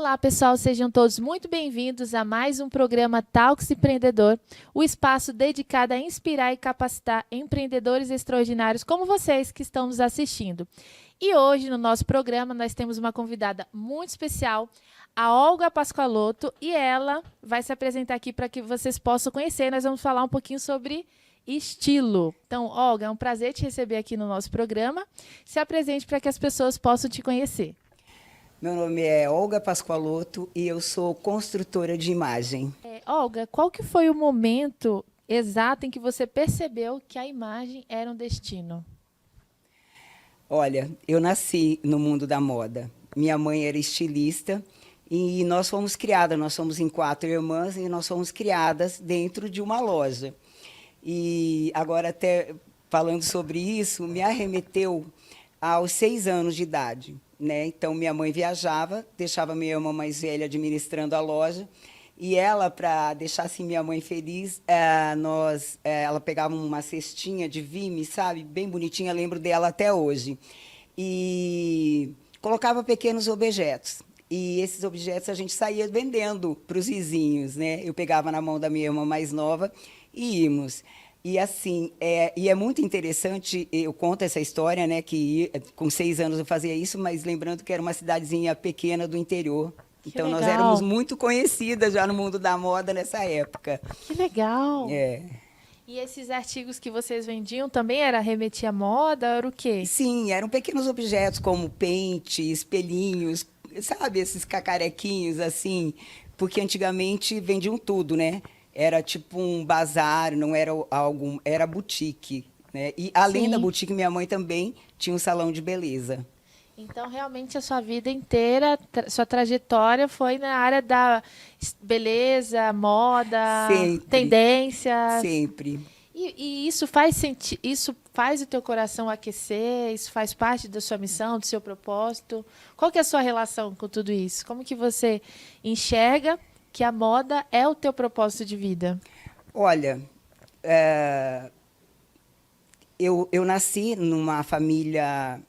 Olá, pessoal, sejam todos muito bem-vindos a mais um programa Talks Empreendedor, o espaço dedicado a inspirar e capacitar empreendedores extraordinários como vocês que estão nos assistindo. E hoje, no nosso programa, nós temos uma convidada muito especial, a Olga Pascoaloto, e ela vai se apresentar aqui para que vocês possam conhecer. Nós vamos falar um pouquinho sobre estilo. Então, Olga, é um prazer te receber aqui no nosso programa. Se apresente para que as pessoas possam te conhecer. Meu nome é Olga Pascoaloto e eu sou construtora de imagem. Olga, qual que foi o momento exato em que você percebeu que a imagem era um destino? Olha, eu nasci no mundo da moda. Minha mãe era estilista e nós somos em 4 irmãs e nós fomos criadas dentro de uma loja. E agora, até falando sobre isso, me arremeteu aos 6 anos de idade. Né? Então, minha mãe viajava, deixava minha irmã mais velha administrando a loja, e ela, para deixar assim, minha mãe feliz, ela pegava uma cestinha de vime, sabe, bem bonitinha, lembro dela até hoje, e colocava pequenos objetos. E esses objetos a gente saía vendendo para os vizinhos. Né? Eu pegava na mão da minha irmã mais nova e íamos. E assim, é muito interessante, eu conto essa história, né, que com 6 anos eu fazia isso, mas lembrando que era uma cidadezinha pequena do interior. Então, nós éramos muito conhecidas já no mundo da moda nessa época. Que legal! É. E esses artigos que vocês vendiam também remetia à moda, era o quê? Sim, eram pequenos objetos como pente, espelhinhos, sabe, esses cacarequinhos assim, porque antigamente vendiam tudo, né? Era tipo um bazar, não era era boutique, né? E além Sim. da boutique, minha mãe também tinha um salão de beleza. Então, realmente, a sua vida inteira, sua trajetória foi na área da beleza, moda, Sempre, tendências. sempre. E isso faz o teu coração aquecer? Isso faz parte da sua missão, do seu propósito? Qual que é a sua relação com tudo isso? Como que você enxerga que a moda é o teu propósito de vida? Olha, eu nasci numa família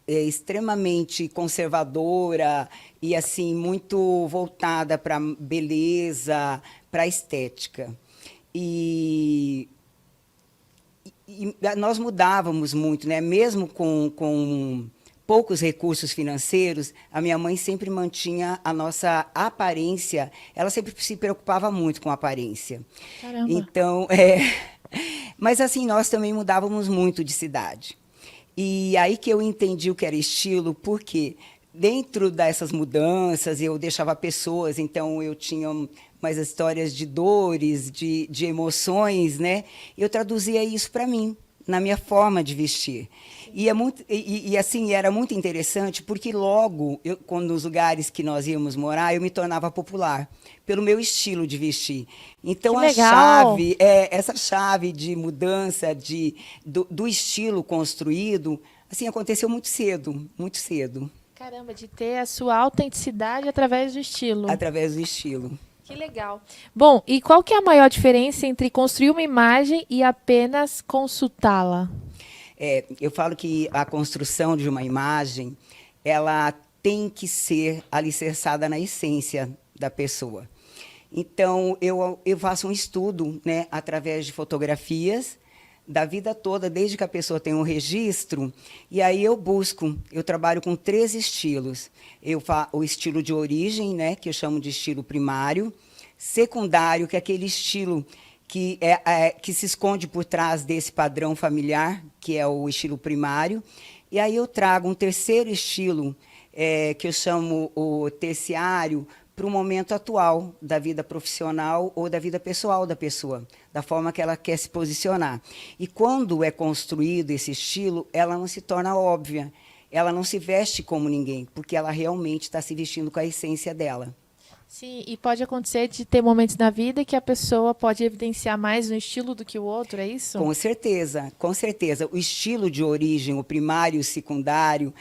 extremamente conservadora e assim muito voltada para beleza, para estética. E nós mudávamos muito, né? Mesmo com poucos recursos financeiros, a minha mãe sempre mantinha a nossa aparência, ela sempre se preocupava muito com a aparência. Caramba. Então, mas assim, nós também mudávamos muito de cidade. E aí que eu entendi o que era estilo, porque dentro dessas mudanças eu deixava pessoas, então eu tinha mais histórias de dores, de emoções, né? Eu traduzia isso para mim, na minha forma de vestir. E assim, era muito interessante, porque logo, nos lugares que nós íamos morar, eu me tornava popular, pelo meu estilo de vestir. Então, essa chave de mudança do estilo construído, assim, aconteceu muito cedo, muito cedo. Caramba, de ter a sua autenticidade através do estilo. Através do estilo. Que legal. Bom, e qual que é a maior diferença entre construir uma imagem e apenas consultá-la? Eu falo que a construção de uma imagem, ela tem que ser alicerçada na essência da pessoa. Então, eu faço um estudo, né, através de fotografias da vida toda, desde que a pessoa tem um registro, e aí eu trabalho com 3 estilos. O estilo de origem, né, que eu chamo de estilo primário, secundário, que é aquele estilo que se esconde por trás desse padrão familiar, que é o estilo primário, e aí eu trago um terceiro estilo, que eu chamo o terciário, para o momento atual da vida profissional ou da vida pessoal da pessoa, da forma que ela quer se posicionar. E quando é construído esse estilo, ela não se torna óbvia, ela não se veste como ninguém, porque ela realmente está se vestindo com a essência dela. Sim, e pode acontecer de ter momentos na vida que a pessoa pode evidenciar mais um estilo do que o outro, é isso? Com certeza, com certeza. O estilo de origem, o primário, o secundário,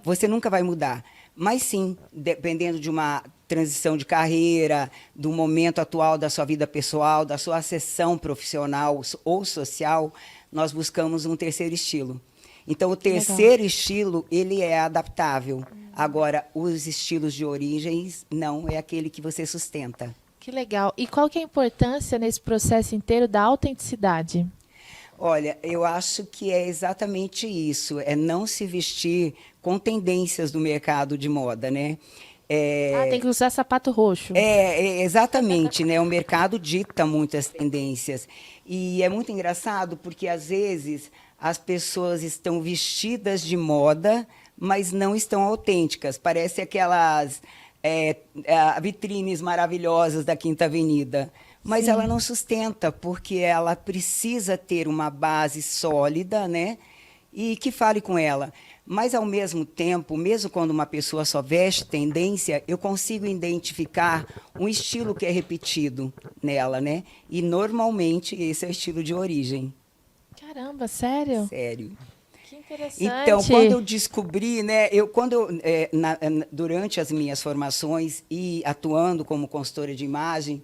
você nunca vai mudar. Mas sim, dependendo de uma transição de carreira, do momento atual da sua vida pessoal, da sua ascensão profissional ou social, nós buscamos um terceiro estilo. Então, o terceiro estilo, ele é adaptável. Agora, os estilos de origens, não, é aquele que você sustenta. Que legal. E qual que é a importância nesse processo inteiro da autenticidade? Olha, eu acho que é exatamente isso, é não se vestir com tendências do mercado de moda, né? Tem que usar sapato roxo. Exatamente, né? O mercado dita muitas tendências. E é muito engraçado porque, às vezes, as pessoas estão vestidas de moda, mas não estão autênticas. Parece aquelas vitrines maravilhosas da Quinta Avenida. Mas ela Sim. não sustenta, porque ela precisa ter uma base sólida, né? E que fale com ela. Mas, ao mesmo tempo, mesmo quando uma pessoa só veste tendência, eu consigo identificar um estilo que é repetido nela, né? E, normalmente, esse é o estilo de origem. Caramba, sério? Sério. Que interessante. Então, quando eu descobri, né, durante as minhas formações e atuando como consultora de imagem,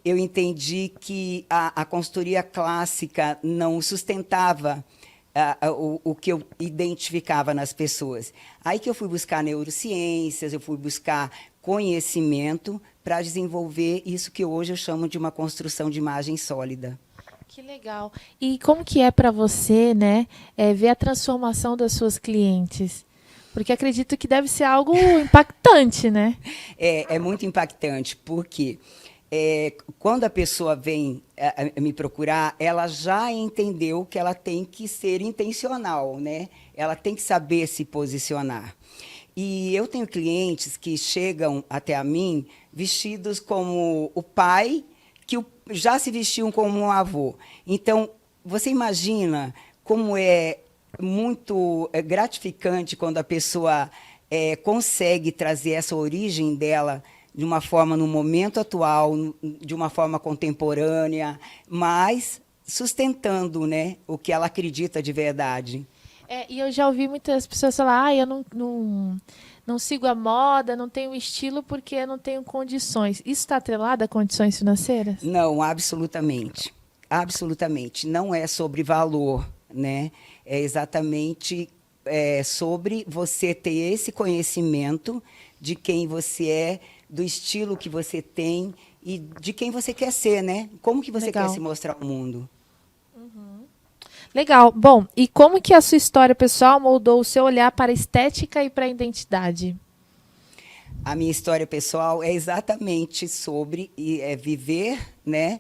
eu entendi que a consultoria clássica não sustentava o que eu identificava nas pessoas. Aí que eu fui buscar neurociências, eu fui buscar conhecimento para desenvolver isso que hoje eu chamo de uma construção de imagem sólida. Que legal. E como que é para você, né, ver a transformação das suas clientes? Porque acredito que deve ser algo impactante, né? É muito impactante, porque quando a pessoa vem me procurar, ela já entendeu que ela tem que ser intencional, né? Ela tem que saber se posicionar. E eu tenho clientes que chegam até a mim vestidos como o pai, que já se vestiam como um avô. Então, você imagina como é muito gratificante quando a pessoa consegue trazer essa origem dela de uma forma no momento atual, de uma forma contemporânea, mas sustentando, né, o que ela acredita de verdade. E eu já ouvi muitas pessoas falar, eu não sigo a moda, não tenho estilo porque eu não tenho condições. Isso está atrelado a condições financeiras? Não, absolutamente. Absolutamente. Não é sobre valor, né? É exatamente sobre você ter esse conhecimento de quem você é, do estilo que você tem e de quem você quer ser, né? Como que você Legal. quer se mostrar ao mundo? Legal. Bom, e como que a sua história pessoal moldou o seu olhar para a estética e para a identidade? A minha história pessoal é exatamente sobre viver, né?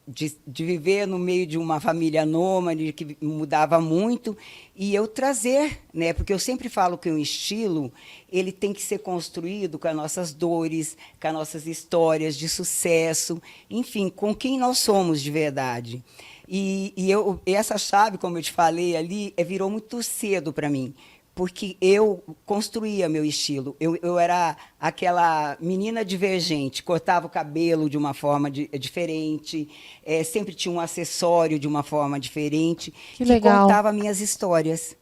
De viver no meio de uma família nômade que mudava muito e eu trazer, né? Porque eu sempre falo que um estilo ele tem que ser construído com as nossas dores, com as nossas histórias de sucesso, enfim, com quem nós somos de verdade. E essa chave, como eu te falei ali, virou muito cedo para mim, porque eu construía meu estilo. Eu era aquela menina divergente, cortava o cabelo de uma forma diferente, sempre tinha um acessório de uma forma diferente, Que legal. contava minhas histórias.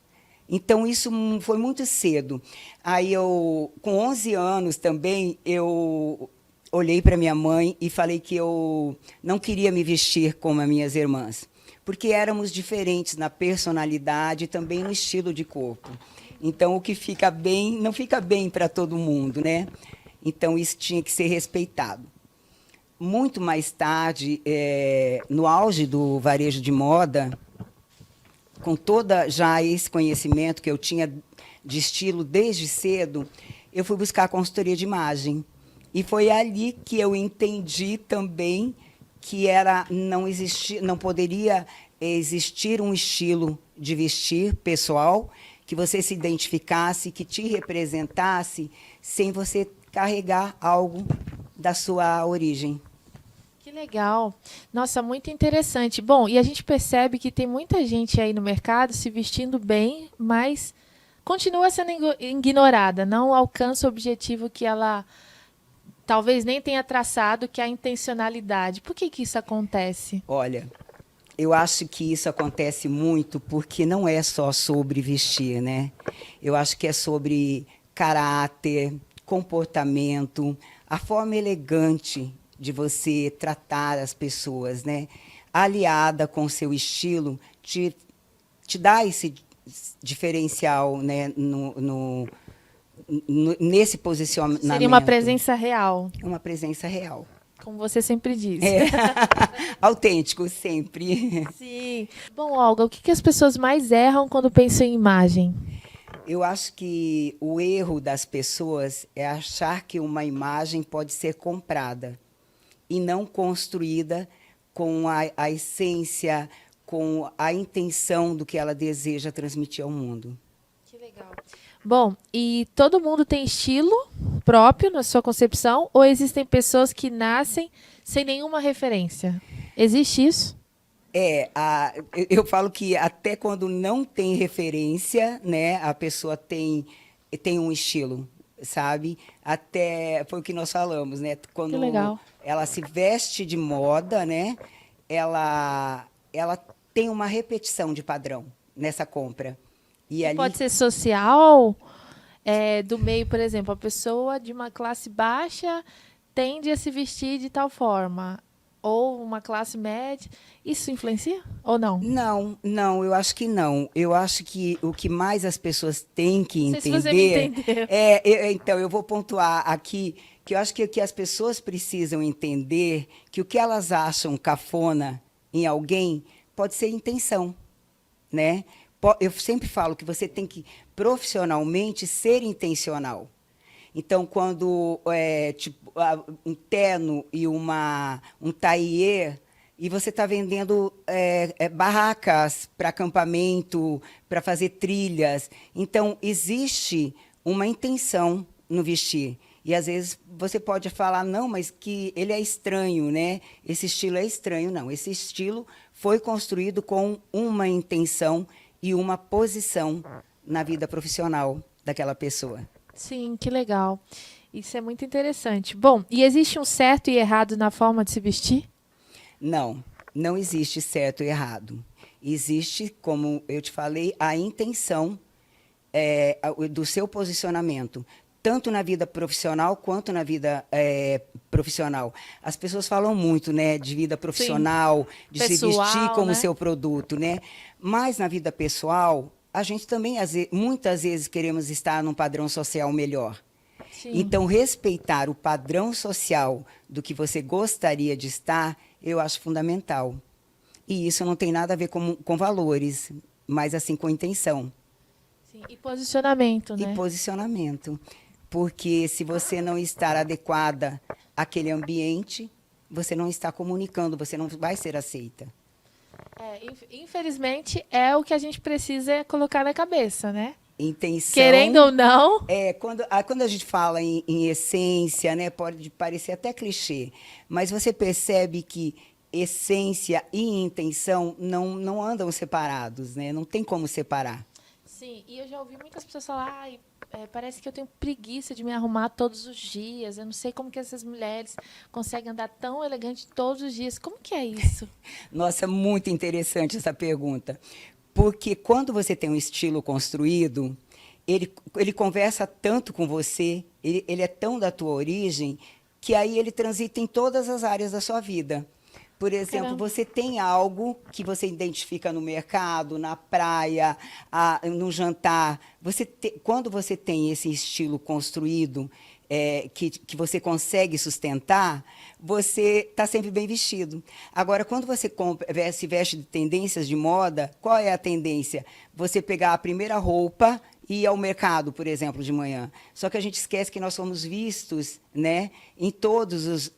Então, isso foi muito cedo. Aí, com 11 anos também, eu olhei para minha mãe e falei que eu não queria me vestir como as minhas irmãs, porque éramos diferentes na personalidade e também no estilo de corpo. Então, o que fica bem, não fica bem para todo mundo, né? Então, isso tinha que ser respeitado. Muito mais tarde, no auge do varejo de moda, com toda já esse conhecimento que eu tinha de estilo desde cedo, eu fui buscar a consultoria de imagem. E foi ali que eu entendi também que não poderia existir um estilo de vestir pessoal que você se identificasse, que te representasse, sem você carregar algo da sua origem. Que legal. Nossa, muito interessante. Bom, e a gente percebe que tem muita gente aí no mercado se vestindo bem, mas continua sendo ignorada, não alcança o objetivo que ela talvez nem tenha traçado, que é a intencionalidade. Por que isso acontece? Olha, eu acho que isso acontece muito porque não é só sobre vestir, né? Eu acho que é sobre caráter, comportamento, a forma elegante de você tratar as pessoas, né? Aliada com o seu estilo, te te dá esse diferencial, né, nesse posicionamento. Seria uma presença real. Uma presença real. Como você sempre diz. Autêntico, sempre. Sim. Bom, Olga, o que as pessoas mais erram quando pensam em imagem? Eu acho que o erro das pessoas é achar que uma imagem pode ser comprada e não construída com a essência, com a intenção do que ela deseja transmitir ao mundo. Que legal. Bom, e todo mundo tem estilo próprio na sua concepção ou existem pessoas que nascem sem nenhuma referência? Existe isso? Eu falo que até quando não tem referência, né, a pessoa tem um estilo, sabe? Até foi o que nós falamos, né? Quando Que legal. ela se veste de moda, né? Ela tem uma repetição de padrão nessa compra. E ali pode ser social, do meio, por exemplo, a pessoa de uma classe baixa tende a se vestir de tal forma, ou uma classe média. Isso influencia ou não? Não, eu acho que não. Eu acho que o que mais as pessoas têm que Não sei entender... se você me entendeu. Então, eu vou pontuar aqui que eu acho que o que as pessoas precisam entender que o que elas acham cafona em alguém pode ser intenção, né? Eu sempre falo que você tem que, profissionalmente, ser intencional. Então, quando tipo, um terno e um tailleur, e você está vendendo barracas para acampamento, para fazer trilhas. Então, existe uma intenção no vestir. E, às vezes, você pode falar, não, mas que ele é estranho, né? Esse estilo é estranho. Não, esse estilo foi construído com uma intenção e uma posição na vida profissional daquela pessoa. Sim, que legal. Isso é muito interessante. Bom, e existe um certo e errado na forma de se vestir? Não existe certo e errado. Existe, como eu te falei, a intenção do seu posicionamento, tanto na vida profissional quanto na vida profissional. As pessoas falam muito, né, de vida profissional, sim, de pessoal, se vestir como, né, seu produto, né? Mas na vida pessoal, a gente também, muitas vezes, queremos estar num padrão social melhor. Sim. Então, respeitar o padrão social do que você gostaria de estar, eu acho fundamental. E isso não tem nada a ver com valores, mas assim com intenção. Sim, e posicionamento, né? E posicionamento. Porque se você não estar adequada àquele ambiente, você não está comunicando, você não vai ser aceita. Infelizmente, é o que a gente precisa colocar na cabeça, né? Intenção, querendo ou não. Quando a gente fala em essência, né, pode parecer até clichê, mas você percebe que essência e intenção não andam separados, né? Não tem como separar. Sim, e eu já ouvi muitas pessoas falar, parece que eu tenho preguiça de me arrumar todos os dias. Eu não sei como que essas mulheres conseguem andar tão elegante todos os dias. Como que é isso? Nossa, muito interessante essa pergunta. Porque quando você tem um estilo construído, ele conversa tanto com você, ele é tão da tua origem, que aí ele transita em todas as áreas da sua vida. Por exemplo, caramba, você tem algo que você identifica no mercado, na praia, no jantar. Quando você tem esse estilo construído, que você consegue sustentar, você está sempre bem vestido. Agora, quando você se veste de tendências de moda, qual é a tendência? Você pegar a primeira roupa e ir ao mercado, por exemplo, de manhã. Só que a gente esquece que nós somos vistos, né, em todos os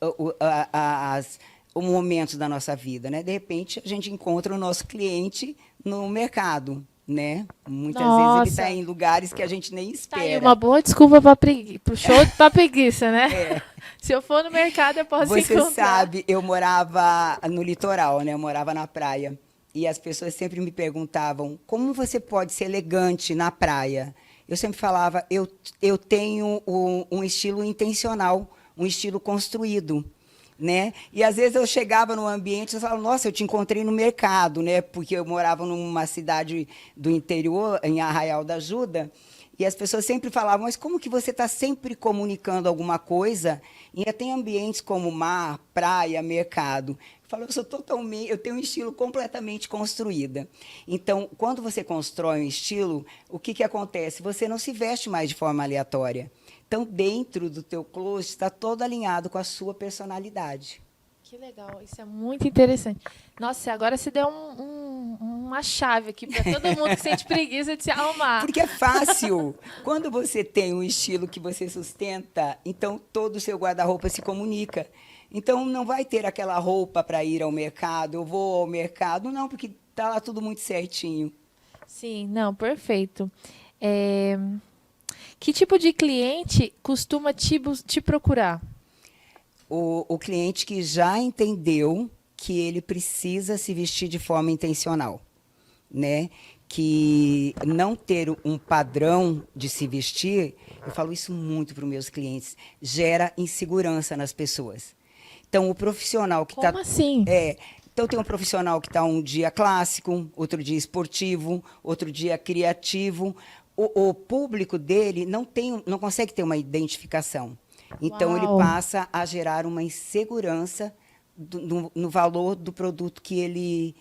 momentos da nossa vida, né? De repente, a gente encontra o nosso cliente no mercado, né? Muitas vezes ele está em lugares que a gente nem espera. Tá aí uma boa desculpa para o show para preguiça, né? Se eu for no mercado, eu posso encontrar. Você sabe, eu morava no litoral, né? Eu morava na praia. E as pessoas sempre me perguntavam, como você pode ser elegante na praia? Eu sempre falava, eu tenho um estilo intencional, um estilo construído. Né? E às vezes eu chegava no ambiente e falava, nossa, eu te encontrei no mercado, né? Porque eu morava numa cidade do interior, em Arraial da Ajuda, E as pessoas sempre falavam, mas como que você está sempre comunicando alguma coisa? E ainda tem ambientes como mar, praia, mercado. Eu falo, eu tenho um estilo completamente construída. Então, quando você constrói um estilo, o que acontece? Você não se veste mais de forma aleatória. Então, dentro do teu closet, está todo alinhado com a sua personalidade. Que legal, isso é muito interessante. Nossa, agora você deu uma chave aqui para todo mundo que sente preguiça de se arrumar. Porque é fácil. Quando você tem um estilo que você sustenta, então todo o seu guarda-roupa se comunica. Então não vai ter aquela roupa para ir ao mercado, eu vou ao mercado, não, porque está lá tudo muito certinho. Sim, não, perfeito. Que tipo de cliente costuma te procurar? O cliente que já entendeu que ele precisa se vestir de forma intencional, né? Que não ter um padrão de se vestir, eu falo isso muito para os meus clientes, gera insegurança nas pessoas. Então, o profissional que está... Como assim? Então, tem um profissional que está um dia clássico, outro dia esportivo, outro dia criativo. O público dele não consegue ter uma identificação. Então, Uau. ele passa a gerar uma insegurança no valor do produto que ele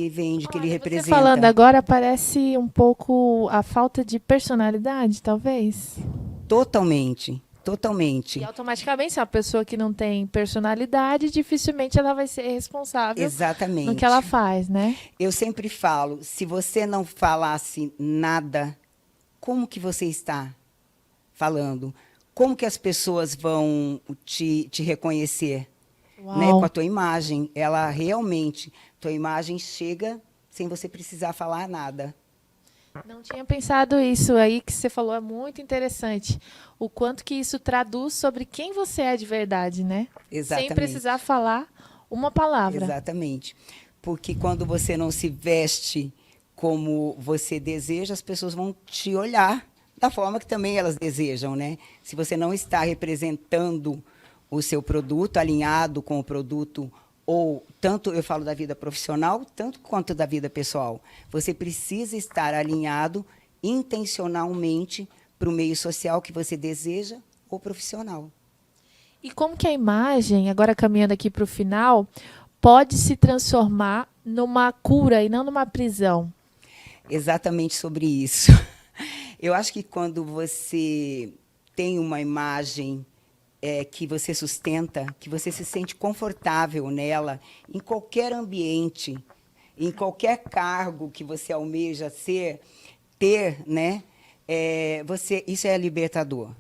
vende, que ele representa. Você falando agora parece um pouco a falta de personalidade, talvez? Totalmente, totalmente. E automaticamente, se é uma pessoa que não tem personalidade, dificilmente ela vai ser responsável Exatamente. no que ela faz, né? Eu sempre falo, se você não falasse nada, como que você está falando? Como que as pessoas vão te reconhecer? Né? Com a tua imagem. Ela realmente, tua imagem chega sem você precisar falar nada. Não tinha pensado isso aí que você falou, é muito interessante. O quanto que isso traduz sobre quem você é de verdade, né? Exatamente. Sem precisar falar uma palavra. Exatamente. Porque quando você não se veste como você deseja, as pessoas vão te olhar da forma que também elas desejam, né? Se você não está representando o seu produto, alinhado com o produto, ou tanto eu falo da vida profissional, tanto quanto da vida pessoal, você precisa estar alinhado intencionalmente para o meio social que você deseja ou profissional. E como que a imagem, agora caminhando aqui para o final, pode se transformar numa cura e não numa prisão? Exatamente sobre isso. Eu acho que quando você tem uma imagem que você sustenta, que você se sente confortável nela, em qualquer ambiente, em qualquer cargo que você almeja ter, né? Isso é libertador.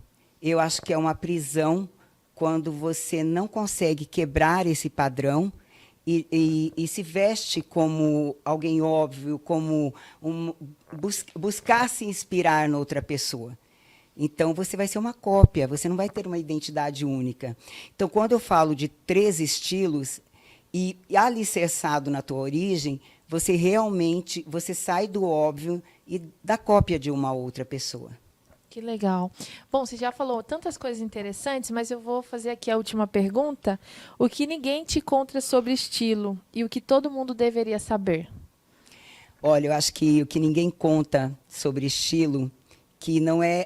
Eu acho que é uma prisão quando você não consegue quebrar esse padrão e se veste como alguém óbvio, como buscar se inspirar noutra pessoa. Então, você vai ser uma cópia, você não vai ter uma identidade única. Então, quando eu falo de 3 estilos, e alicerçado na tua origem, você realmente sai do óbvio e da cópia de uma outra pessoa. Que legal. Bom, você já falou tantas coisas interessantes, mas eu vou fazer aqui a última pergunta. O que ninguém te conta sobre estilo e o que todo mundo deveria saber? Olha, eu acho que o que ninguém conta sobre estilo, que não é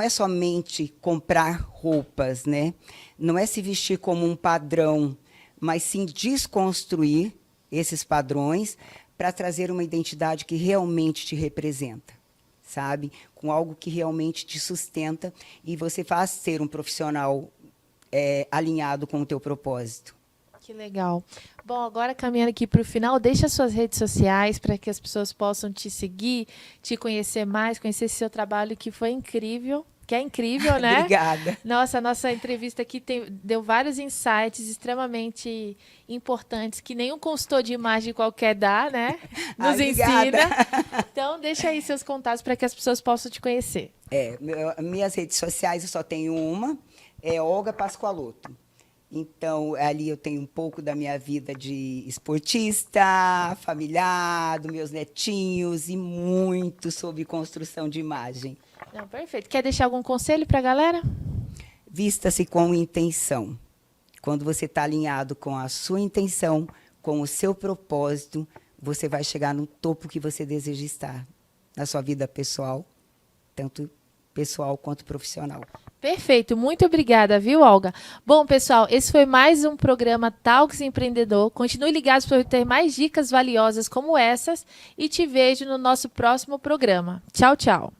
somente comprar roupas, né? Não é se vestir como um padrão, mas sim desconstruir esses padrões para trazer uma identidade que realmente te representa, sabe? Com algo que realmente te sustenta e você faz ser um profissional alinhado com o teu propósito. Que legal. Bom, agora caminhando aqui para o final, deixa suas redes sociais para que as pessoas possam te seguir, te conhecer mais, conhecer esse seu trabalho que foi incrível, que é incrível, né? Obrigada. Nossa, a nossa entrevista aqui deu vários insights extremamente importantes que nenhum consultor de imagem qualquer dá, né? Nos ensina. Então, deixa aí seus contatos para que as pessoas possam te conhecer. Minhas redes sociais eu só tenho uma, é Olga Pascoaloto. Então, ali eu tenho um pouco da minha vida de esportista, familiar, dos meus netinhos e muito sobre construção de imagem. Não, perfeito. Quer deixar algum conselho para a galera? Vista-se com intenção. Quando você está alinhado com a sua intenção, com o seu propósito, você vai chegar no topo que você deseja estar, na sua vida pessoal tanto pessoal quanto profissional. Perfeito, muito obrigada, viu, Olga? Bom, pessoal, esse foi mais um programa Talks Empreendedor. Continue ligados para ter mais dicas valiosas como essas e te vejo no nosso próximo programa. Tchau, tchau.